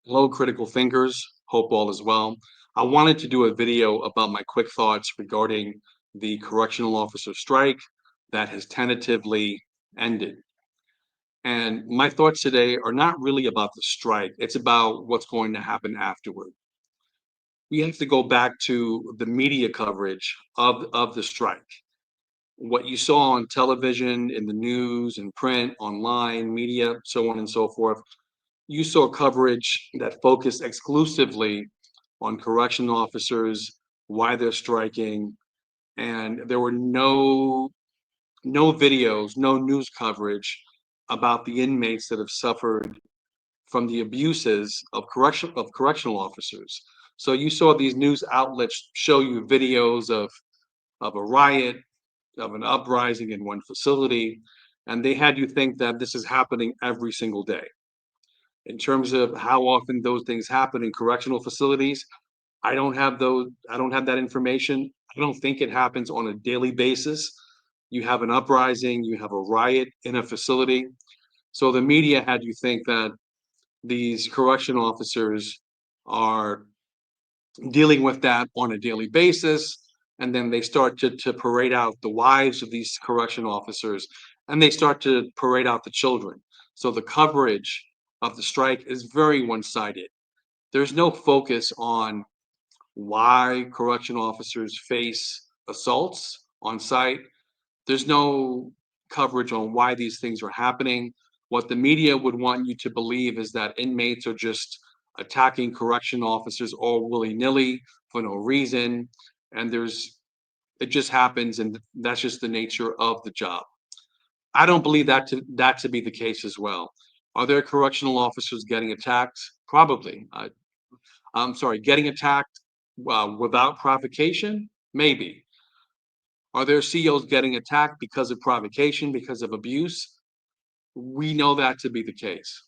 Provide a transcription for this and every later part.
Hello, critical thinkers. Hope all is well. I wanted to do a video about my quick thoughts regarding the correctional officer strike that has tentatively ended. And my thoughts today are not really about the strike, it's about what's going to happen afterward. We have to go back to the media coverage of the strike. What you saw on television, in the news, in print, online, media, so on and so forth, you saw coverage that focused exclusively on correctional officers, why they're striking, and there were no videos, no news coverage about the inmates that have suffered from the abuses of correctional officers. So you saw these news outlets show you videos of a riot, of an uprising in one facility, and they had you think that this is happening every single day. In terms of how often those things happen in correctional facilities, I don't have that information. I don't think it happens on a daily basis. You have an uprising, you have a riot in a facility. So the media had you think that these correctional officers are dealing with that on a daily basis, and then they start to parade out the wives of these correctional officers, and they start to parade out the children. So the coverage of the strike is very one-sided. There's no focus on why correctional officers face assaults on site. There's no coverage on why these things are happening. What the media would want you to believe is that inmates are just attacking correction officers all willy-nilly for no reason, and there's it just happens, and that's just the nature of the job. I don't believe that to be the case as well. Are there correctional officers getting attacked? Probably. I'm sorry, getting attacked without provocation? Maybe. Are there CEOs getting attacked because of provocation, because of abuse? We know that to be the case.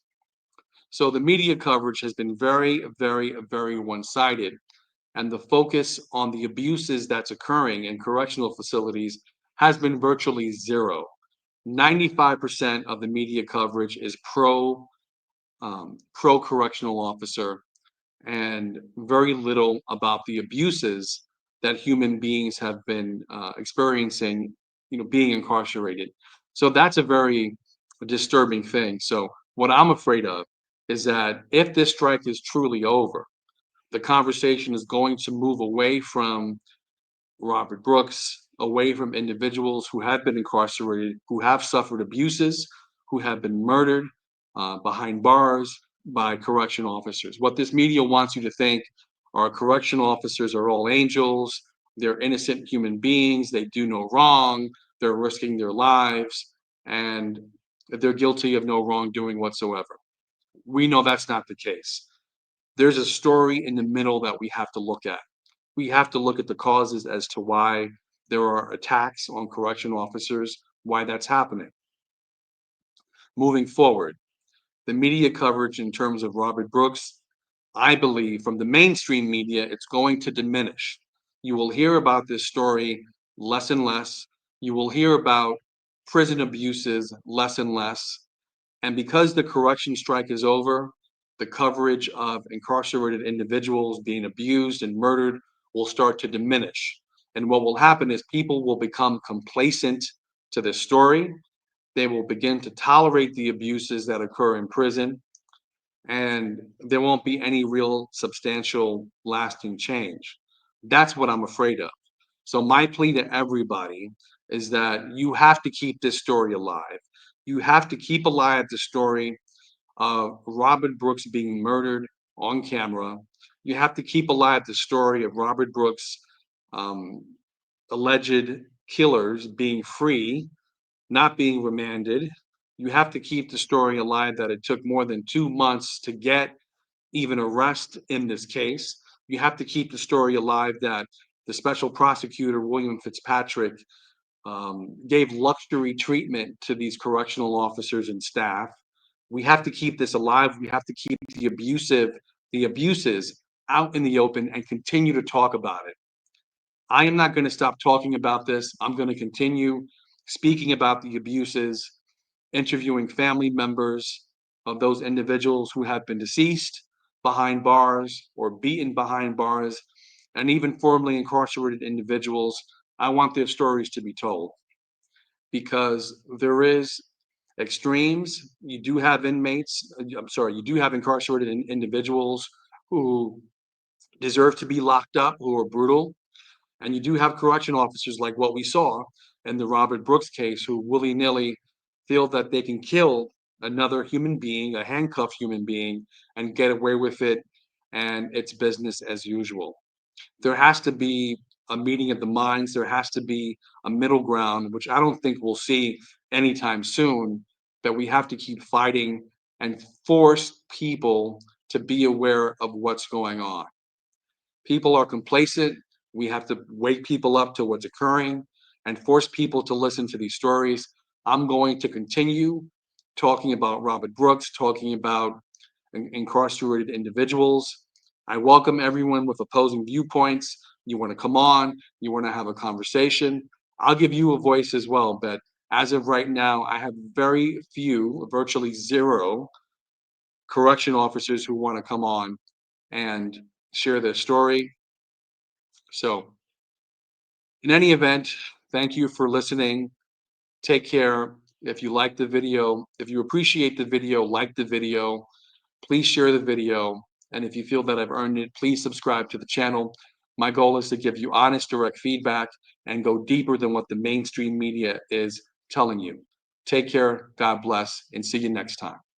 So the media coverage has been very, very, very one-sided, and the focus on the abuses that's occurring in correctional facilities has been virtually zero. 95% of the media coverage is pro correctional officer, and very little about the abuses that human beings have been experiencing, being incarcerated. So that's a very disturbing thing. So what I'm afraid of is that if this strike is truly over, the conversation is going to move away from Robert Brooks, away from individuals who have been incarcerated, who have suffered abuses, who have been murdered behind bars by correction officers. What this media wants you to think are correction officers are all angels, they're innocent human beings, they do no wrong, they're risking their lives, and they're guilty of no wrongdoing whatsoever. We know that's not the case. There's a story in the middle that we have to look at. We have to look at the causes as to why there are attacks on correction officers, why that's happening. Moving forward, the media coverage in terms of Robert Brooks, I believe from the mainstream media, it's going to diminish. You will hear about this story less and less. You will hear about prison abuses less and less. And because the correction strike is over, the coverage of incarcerated individuals being abused and murdered will start to diminish. And what will happen is people will become complacent to this story. They will begin to tolerate the abuses that occur in prison, and there won't be any real substantial lasting change. That's what I'm afraid of. So my plea to everybody is that you have to keep this story alive. You have to keep alive the story of Robert Brooks being murdered on camera. You have to keep alive the story of Robert Brooks' um, alleged killers being free, not being remanded. You have to keep the story alive that it took more than 2 months to get even arrest in this case. You have to keep the story alive that the special prosecutor, William Fitzpatrick, gave luxury treatment to these correctional officers and staff. We have to keep this alive. We have to keep the abuses out in the open and continue to talk about it. I am not going to stop talking about this. I'm going to continue speaking about the abuses, interviewing family members of those individuals who have been deceased, behind bars or beaten behind bars, and even formerly incarcerated individuals. I want their stories to be told because there is extremes. You do have inmates, I'm sorry, you do have incarcerated individuals who deserve to be locked up, who are brutal. And you do have correction officers like what we saw in the Robert Brooks case who willy-nilly feel that they can kill another human being, a handcuffed human being, and get away with it, and it's business as usual. There has to be a meeting of the minds. There has to be a middle ground, which I don't think we'll see anytime soon, that we have to keep fighting and force people to be aware of what's going on. People are complacent. We have to wake people up to what's occurring and force people to listen to these stories. I'm going to continue talking about Robert Brooks, talking about incarcerated individuals. I welcome everyone with opposing viewpoints. You want to come on, you want to have a conversation. I'll give you a voice as well. But as of right now, I have very few, virtually zero, correction officers who want to come on and share their story. So, in any event, thank you for listening. Take care. If you like the video, if you appreciate the video, like the video, please share the video. And if you feel that I've earned it, please subscribe to the channel. My goal is to give you honest, direct feedback and go deeper than what the mainstream media is telling you. Take care, God bless, and see you next time.